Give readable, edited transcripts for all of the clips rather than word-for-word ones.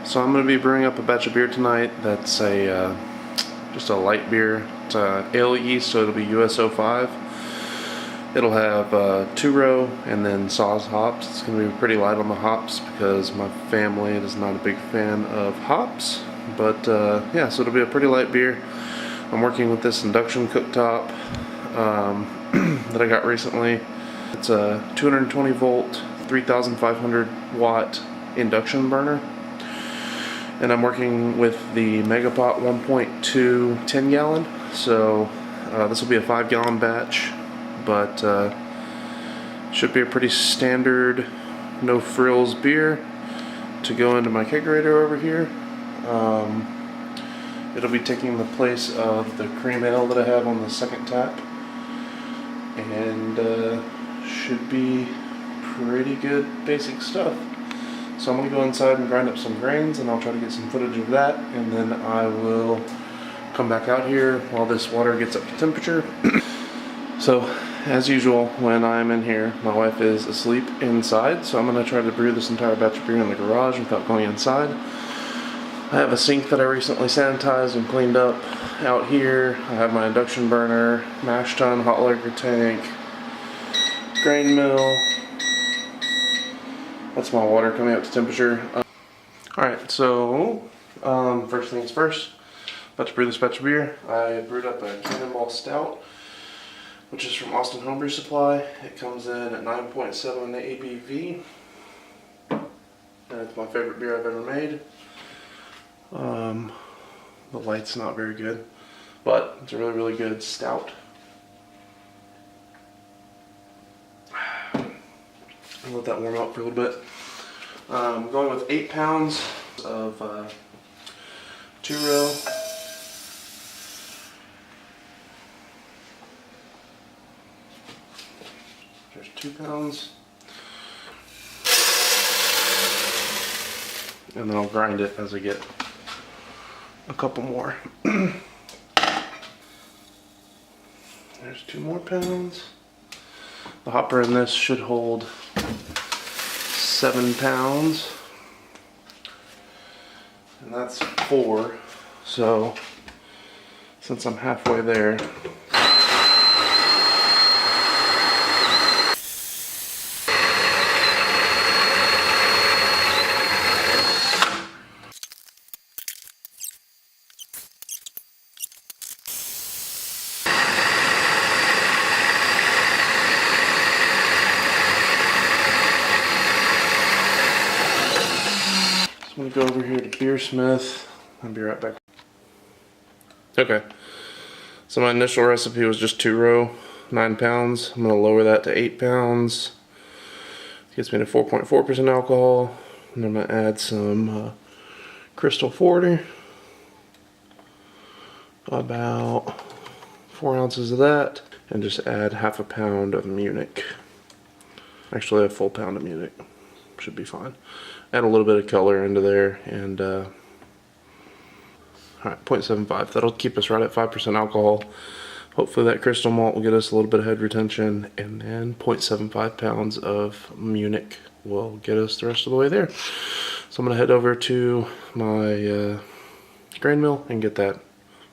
So I'm going to be brewing up a batch of beer tonight. That's a just a light beer. It's ale yeast, so it'll be US-05. It'll have two-row and then Saaz hops. It's going to be pretty light on the hops because my family is not a big fan of hops. But yeah, so it'll be a pretty light beer. I'm working with this Induction cooktop that I got recently. It's a 220 volt, 3,500 watt induction burner. And I'm working with the Megapot 1.2 10 gallon. So this will be a 5 gallon batch, but should be a pretty standard, no frills beer to go into my kegerator over here. It'll be taking the place of the cream ale that I have on the second tap, and should be pretty good basic stuff. So I'm going to go inside and grind up some grains, and I'll try to get some footage of that, and then I will come back out here while this water gets up to temperature. So, as usual, when I'm in here, my wife is asleep inside, so I'm going to try to brew this entire batch of beer in the garage without going inside. I have a sink that I recently sanitized and cleaned up out here. I have my induction burner, mash tun, hot liquor tank, grain mill. That's my water coming up to temperature. Alright, so first things first, about to brew this batch of beer. I brewed up a Cannonball Stout, which is from Austin Homebrew Supply. It comes in at 9.7 ABV, and it's my favorite beer I've ever made. The light's not very good, but it's a really, really good stout. I'll let that warm up for a little bit. I'm going with 8 pounds of two-row. There's 2 pounds. And then I'll grind it as I get a couple more. There's 2 more pounds. The hopper in this should hold 7 pounds, and that's 4, so since I'm halfway there, I'm going to go over here to Beersmith. I'll be right back. Okay, so my initial recipe was just two-row, 9 pounds. I'm going to lower that to 8 pounds. It gets me to 4.4% alcohol. And I'm going to add some Crystal 40. About 4 ounces of that. And just add half a pound of Munich. Actually, a full pound of Munich. Should be fine. Add a little bit of color into there, and alright, 0.75. That'll keep us right at 5% alcohol. Hopefully that crystal malt will get us a little bit of head retention, and then 0.75 pounds of Munich will get us the rest of the way there. So I'm going to head over to my grain mill and get that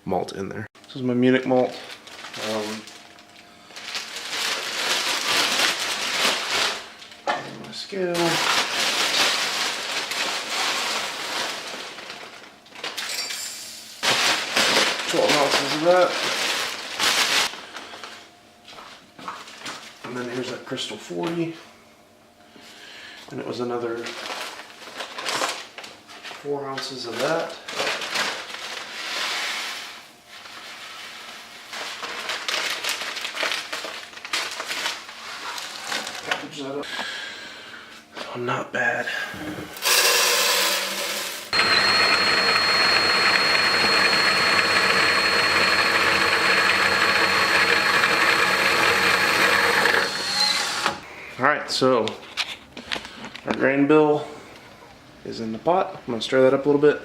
malt in there. This is my Munich malt. My scale. 12 ounces of that. And then here's that Crystal 40. And it was another 4 ounces of that. Package that up. Oh, not bad. Alright, so our grain bill is in the pot. I'm going to stir that up a little bit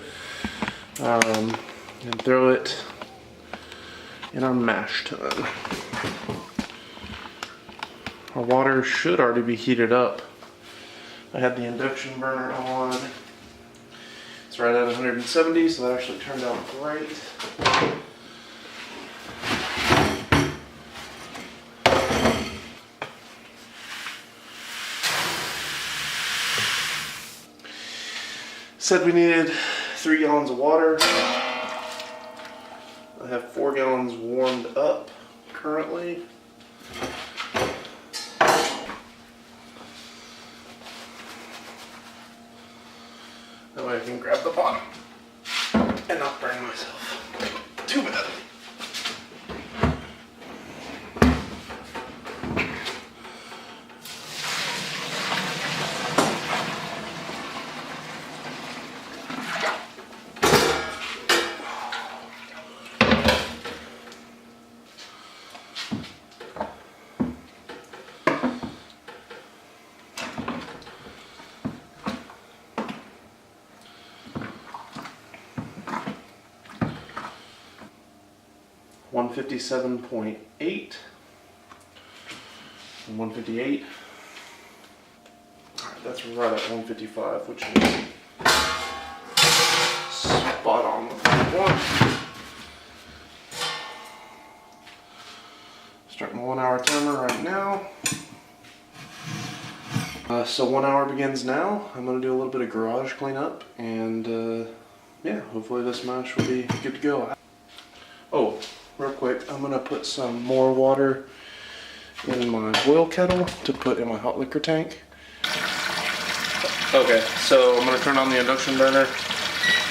and throw it in our mash tun. Our water should already be heated up. I had the induction burner on. It's It's right at 170, so that actually turned out great. Said we needed 3 gallons of water. I have 4 gallons warmed up currently. That way I can grab the bottom and not burn myself too bad. $157.8 and 158. Alright, that's right at 155, which is spot on with one. Starting the 1 hour timer right now. So 1 hour begins now. I'm going to do a little bit of garage cleanup, and yeah, hopefully this mash will be good to go. Oh, real quick, I'm going to put some more water in my boil kettle to put in my hot liquor tank. Okay, so I'm going to turn on the induction burner.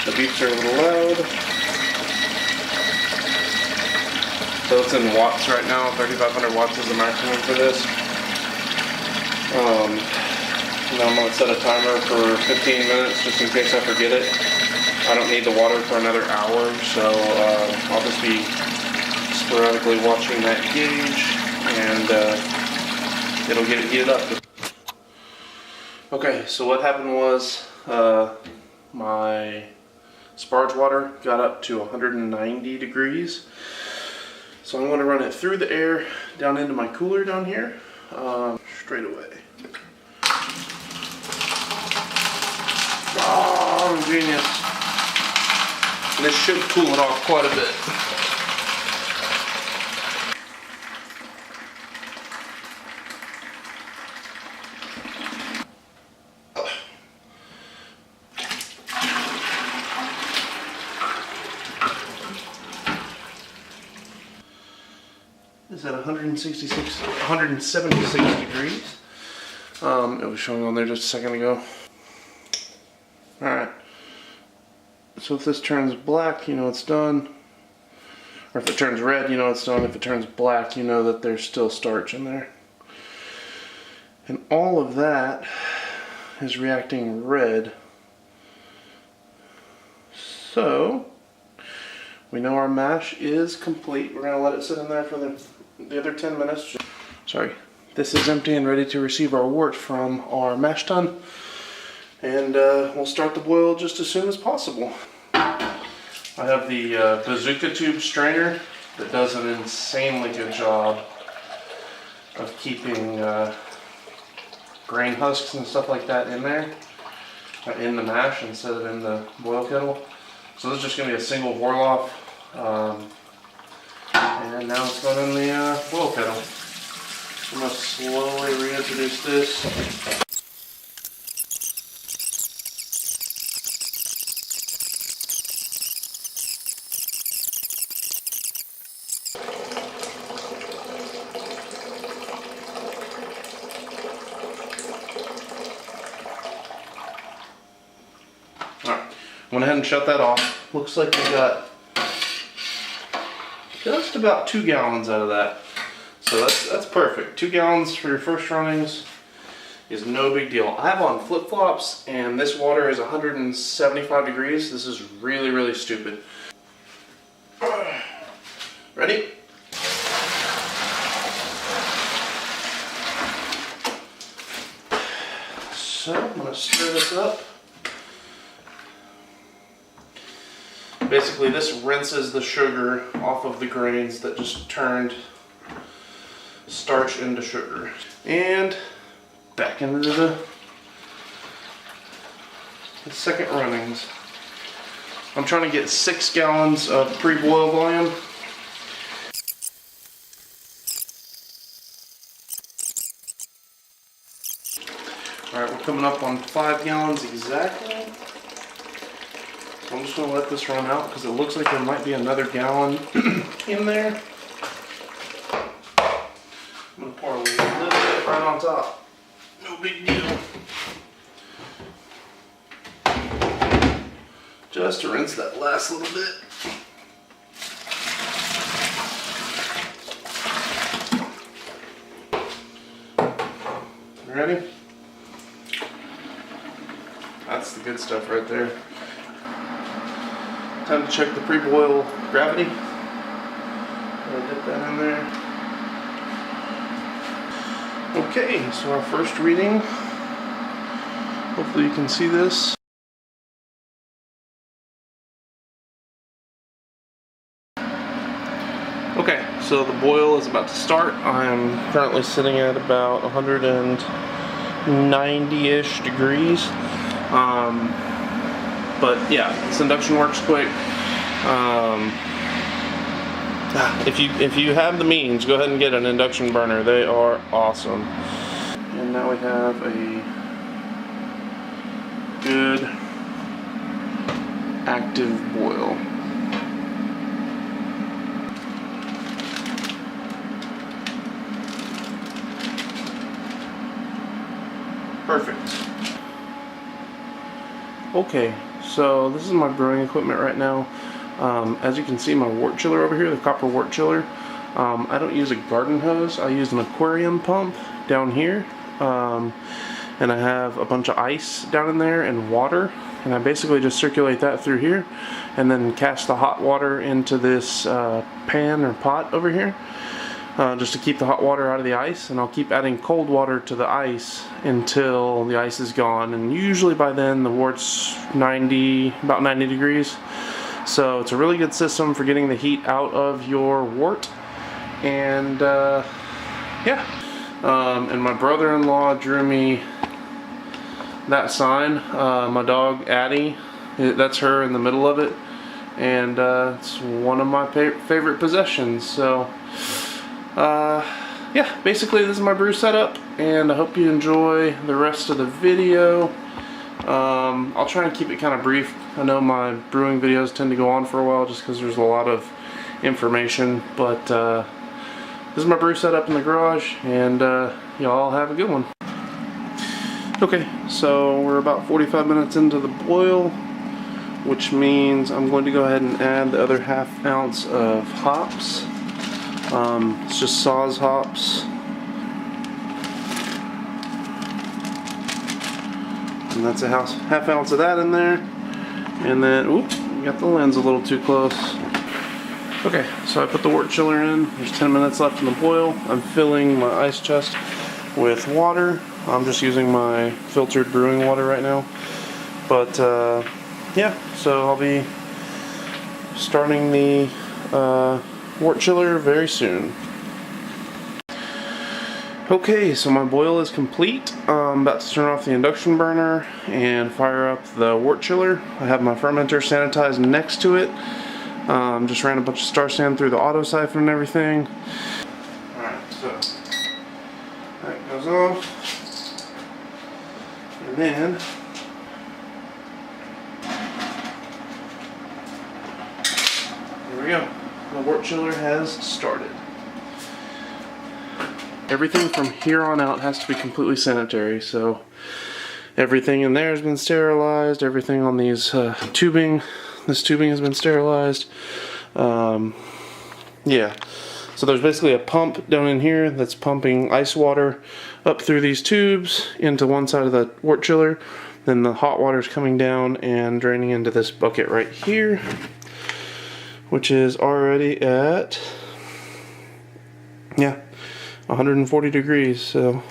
The beeps are a little loud. So it's in watts right now. 3,500 watts is the maximum for this. Now I'm going to set a timer for 15 minutes just in case I forget it. I don't need the water for another hour, so I'll just be sporadically watching that gauge, and it'll get it heated up. Okay, so what happened was my sparge water got up to 190 degrees. So I'm going to run it through the air down into my cooler down here, straight away. Oh, genius. And this should cool it off quite a bit. Is at 176 degrees. It was showing on there just a second ago. Alright. So if this turns black, you know it's done. Or if it turns red, you know it's done. If it turns black, you know that there's still starch in there. And all of that is reacting red. So we know our mash is complete. We're going to let it sit in there for the other 10 minutes. Sorry. This is empty and ready to receive our wort from our mash tun. And we'll start the boil just as soon as possible. I have the bazooka tube strainer that does an insanely good job of keeping grain husks and stuff like that in there, in the mash instead of in the boil kettle. So this is just going to be a single boil-off, and now it's going in the boil kettle. I'm going to slowly reintroduce this. Alright, went ahead and shut that off. Looks like we got just about 2 gallons out of that. So that's perfect. 2 gallons for your first runnings is no big deal. I have on flip-flops and this water is 175 degrees. This is really, really stupid. Ready? So I'm going to stir this up. Basically this rinses the sugar off of the grains that just turned starch into sugar. And back into the second runnings. I'm trying to get 6 gallons of pre-boil volume. Alright, we're coming up on 5 gallons exactly. So I'm just going to let this run out because it looks like there might be another gallon in there. I'm going to pour a little bit right on top. No big deal. Just to rinse that last little bit. Ready? That's the good stuff right there. Time to check the Preboil Gravity. I'll dip that in there. Okay, so our first reading. Hopefully you can see this. Okay, so the boil is about to start. I'm currently sitting at about 190-ish degrees. But yeah, this induction works quick. If you have the means, go ahead and get an induction burner. They are awesome. And now we have a good active boil. Perfect. Okay, so this is my brewing equipment right now. As you can see, my wort chiller over here, the copper wort chiller, I don't use a garden hose. I use an aquarium pump down here, and I have a bunch of ice down in there and water, and I basically just circulate that through here and then cast the hot water into this pan or pot over here. Just to keep the hot water out of the ice, and I'll keep adding cold water to the ice until the ice is gone, and usually by then the wort's about 90 degrees. So it's a really good system for getting the heat out of your wort. And yeah, and my brother-in-law drew me that sign. My dog Addie, that's her in the middle of it, and it's one of my favorite possessions. So yeah, basically this is my brew setup, and I hope you enjoy the rest of the video. I'll try and keep it kind of brief. I know my brewing videos tend to go on for a while just because there's a lot of information, but this is my brew setup in the garage, and y'all have a good one. Okay, so we're about 45 minutes into the boil, which means I'm going to go ahead and add the other ½ ounce of hops. It's just Saaz hops. And that's a ½ ounce of that in there. And then, oops, we got the lens a little too close. Okay, so I put the wort chiller in. There's 10 minutes left in the boil. I'm filling my ice chest with water. I'm just using my filtered brewing water right now. But, yeah, so I'll be starting the wort chiller very soon. Okay, so my boil is complete. I'm about to turn off the induction burner and fire up the wort chiller. I have my fermenter sanitized next to it. Just ran a bunch of star sand through the auto siphon and everything. Alright, so that goes off. And then here we go. The wort chiller has started. Everything from here on out has to be completely sanitary, so everything in there has been sterilized, everything on these tubing, this tubing has been sterilized. Yeah, so there's basically a pump down in here that's pumping ice water up through these tubes into one side of the wort chiller, then the hot water is coming down and draining into this bucket right here, which is already at, yeah, 140 degrees, so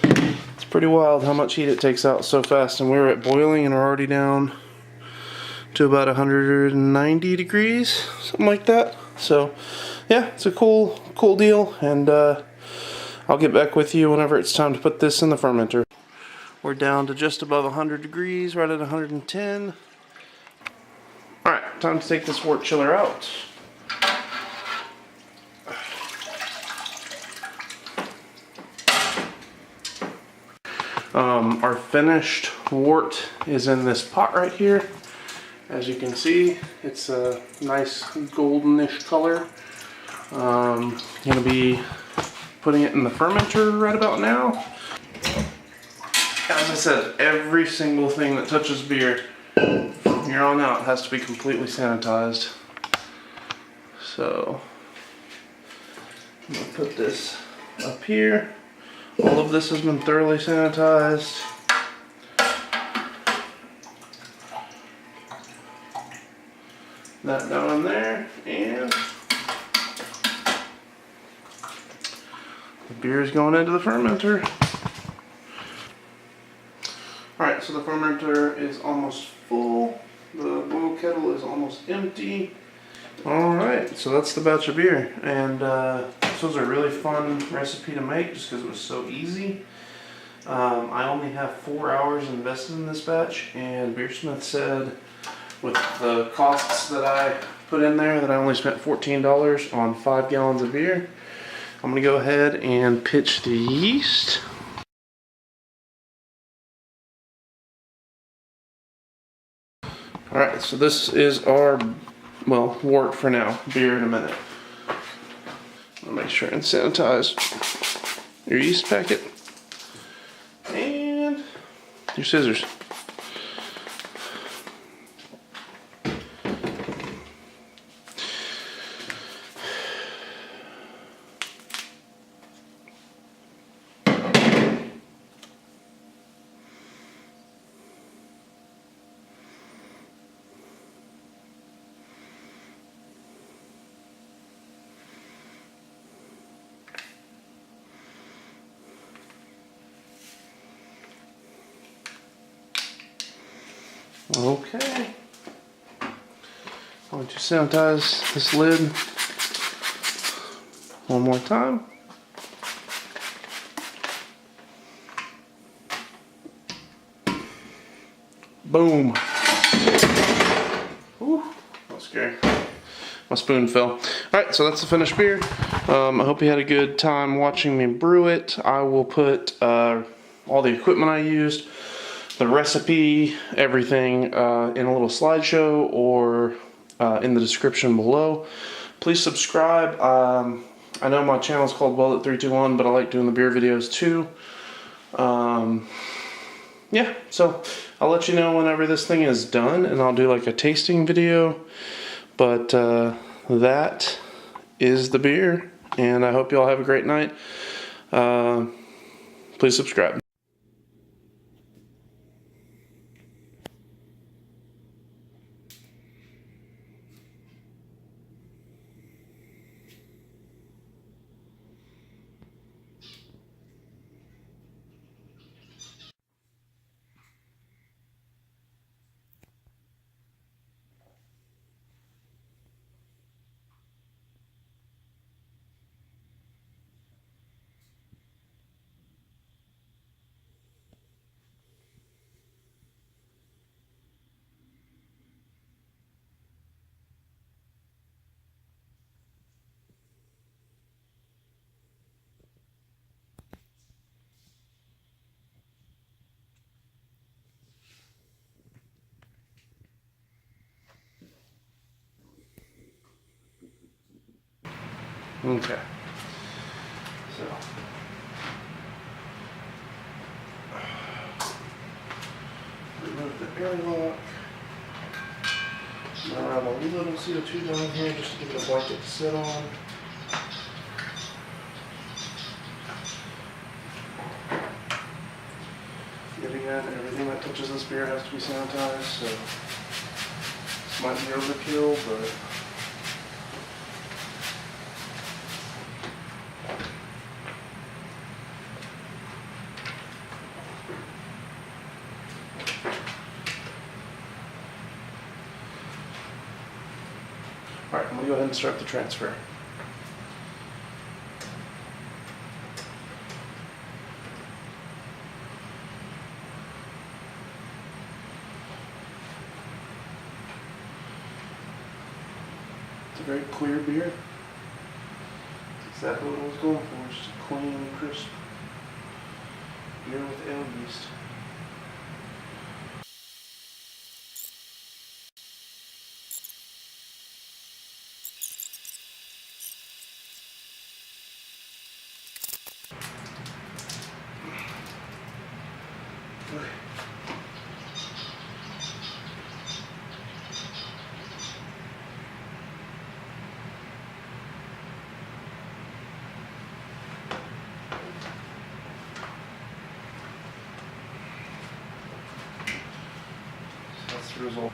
it's pretty wild how much heat it takes out so fast. And we're at boiling and we're already down to about 190 degrees, something like that. So yeah, it's a cool deal, and I'll get back with you whenever it's time to put this in the fermenter. We're down to just above 100 degrees, right at 110. Alright, Alright, time to take this wort chiller out. Our finished wort is in this pot right here. As you can see, it's a nice goldenish color. I'm going to be putting it in the fermenter right about now. As I said, every single thing that touches beer from here on out has to be completely sanitized. So I'm going to put this up here. All of this has been thoroughly sanitized. That down in there, and the beer is going into the fermenter. Alright, so the fermenter is almost full. The boil kettle is almost empty. Alright, so that's the batch of beer. And this was a really fun recipe to make just because it was so easy. I only have 4 hours invested in this batch, and Beersmith said with the costs that I put in there that I only spent $14 on 5 gallons of beer. I'm going to go ahead and pitch the yeast. Alright, so this is our, well, wort for now. Beer in a minute. I'll make sure and sanitize your yeast packet. And your scissors. Okay, I'm going to sanitize this lid one more time. Boom. Ooh, that was scary. My spoon fell. Alright, so that's the finished beer. I hope you had a good time watching me brew it. I will put all the equipment I used, the recipe, everything in a little slideshow or in the description below. Please subscribe. I know my channel is called Weldit321, but I like doing the beer videos too. Yeah, so I'll let you know whenever this thing is done, and I'll do like a tasting video. But that is the beer, and I hope you all have a great night. Please subscribe. Okay, so remove the airlock. Now I have a little CO2 down here just to give it a blanket to sit on. Yet again, everything that touches this beer has to be sanitized, so this might be overkill, but alright, I'm going to go ahead and start the transfer. It's a very clear beer. It's exactly what I was going for. Just a clean, crisp beer with ale yeast. Okay. That's the result.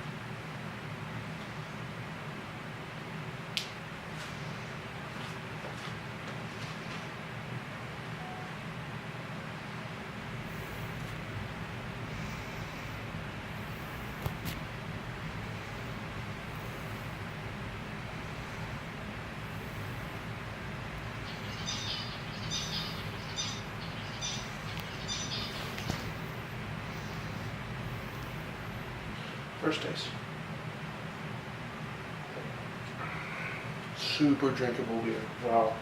First taste. Super drinkable beer. Wow.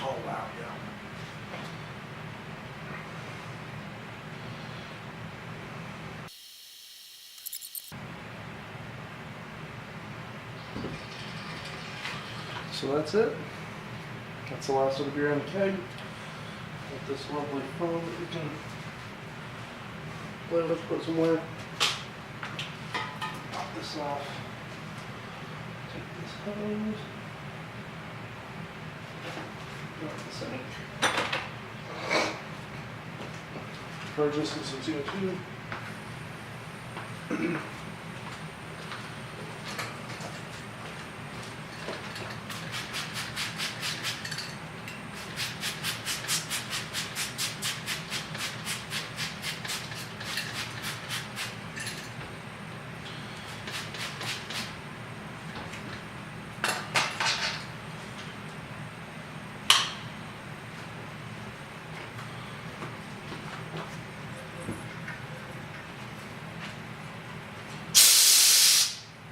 Oh wow, yeah. So that's it. That's the last of the beer in the keg. With this lovely foam that we can blend with, put somewhere. Pop this off. Take this hose. Drop the sink. Purge this with some CO2.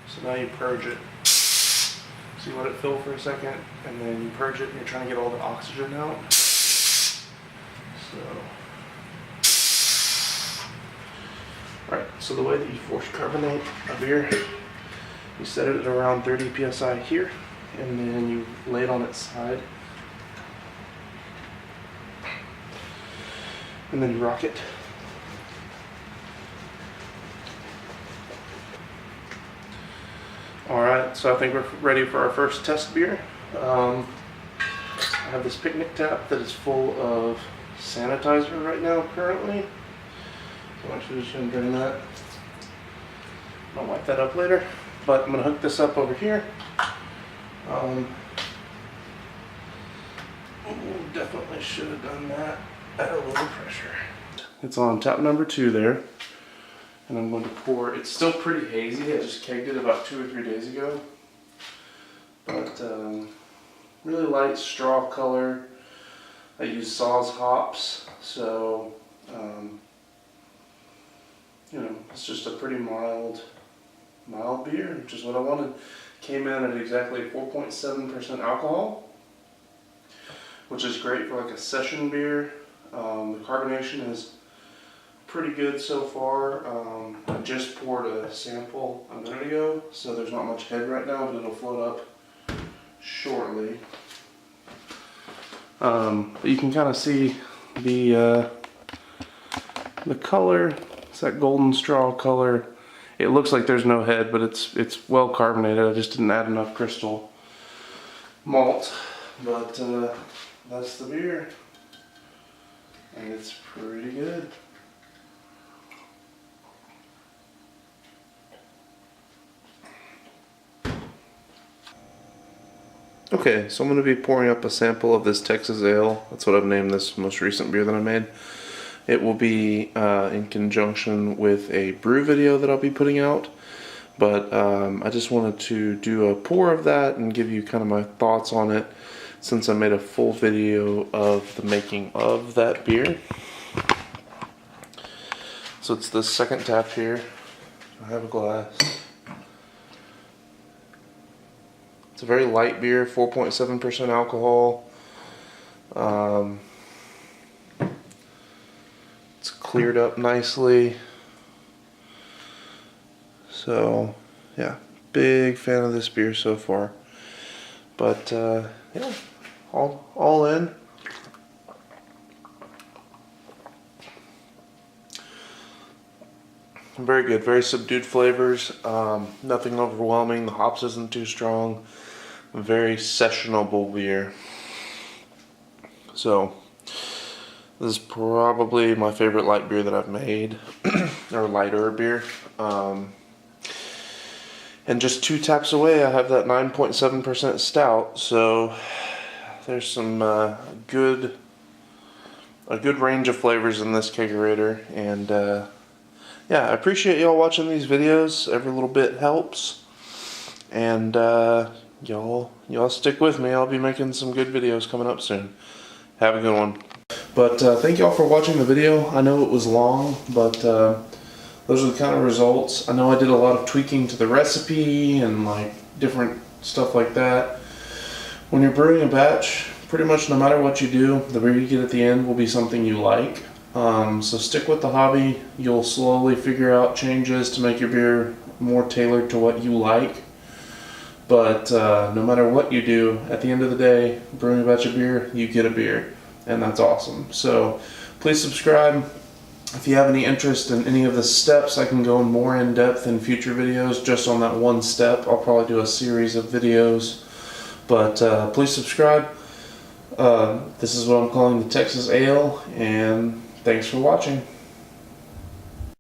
So now you purge it. So you let it fill for a second, and then you purge it, and you're trying to get all the oxygen out. So, alright, so the way that you force carbonate a beer, you set it at around 30 psi here, and then you lay it on its side, and then you rock it. Alright, so I think we're ready for our first test beer. I have this picnic tap that is full of sanitizer right now currently. So I'm actually just going to drain that. I'll wipe that up later. But I'm going to hook this up over here. Definitely should have done that at a little pressure. It's on tap number 2 there. And I'm going to pour, it's still pretty hazy, I just kegged it about 2 or 3 days ago. But really light straw color. I use Saw's hops, so you know, it's just a pretty mild beer, which is what I wanted. Came in at exactly 4.7% alcohol, which is great for like a session beer. The carbonation is pretty good so far. I just poured a sample a minute ago, so there's not much head right now, but it'll float up shortly. But you can kind of see the color. It's that golden straw color. It looks like there's no head, but it's well carbonated. I just didn't add enough crystal malt, but that's the beer, and it's pretty good. Okay, so I'm going to be pouring up a sample of this Texas Ale. That's what I've named this most recent beer that I made. It will be in conjunction with a brew video that I'll be putting out. But I just wanted to do a pour of that and give you kind of my thoughts on it, since I made a full video of the making of that beer. So it's the second tap here. I have a glass. It's a very light beer, 4.7% alcohol. It's cleared up nicely. So, yeah, big fan of this beer so far. But, yeah, all in. Very good, very subdued flavors. Nothing overwhelming. The hops isn't too strong. Very sessionable beer. So, this is probably my favorite light beer that I've made, or lighter beer. And just 2 taps away, I have that 9.7% stout. So, there's some a good range of flavors in this kegerator, and yeah, I appreciate y'all watching these videos. Every little bit helps, and y'all stick with me. I'll be making some good videos coming up soon. Have a good one. But thank y'all for watching the video. I know it was long, but those are the kind of results. I know I did a lot of tweaking to the recipe and like different stuff like that. When you're brewing a batch, pretty much no matter what you do, the beer you get at the end will be something you like. So stick with the hobby. You'll slowly figure out changes to make your beer more tailored to what you like. But no matter what you do, at the end of the day, brewing a batch of beer, you get a beer. And that's awesome. So please subscribe. If you have any interest in any of the steps, I can go more in depth in future videos just on that one step. I'll probably do a series of videos. But please subscribe. This is what I'm calling the Texas Ale, and thanks for watching.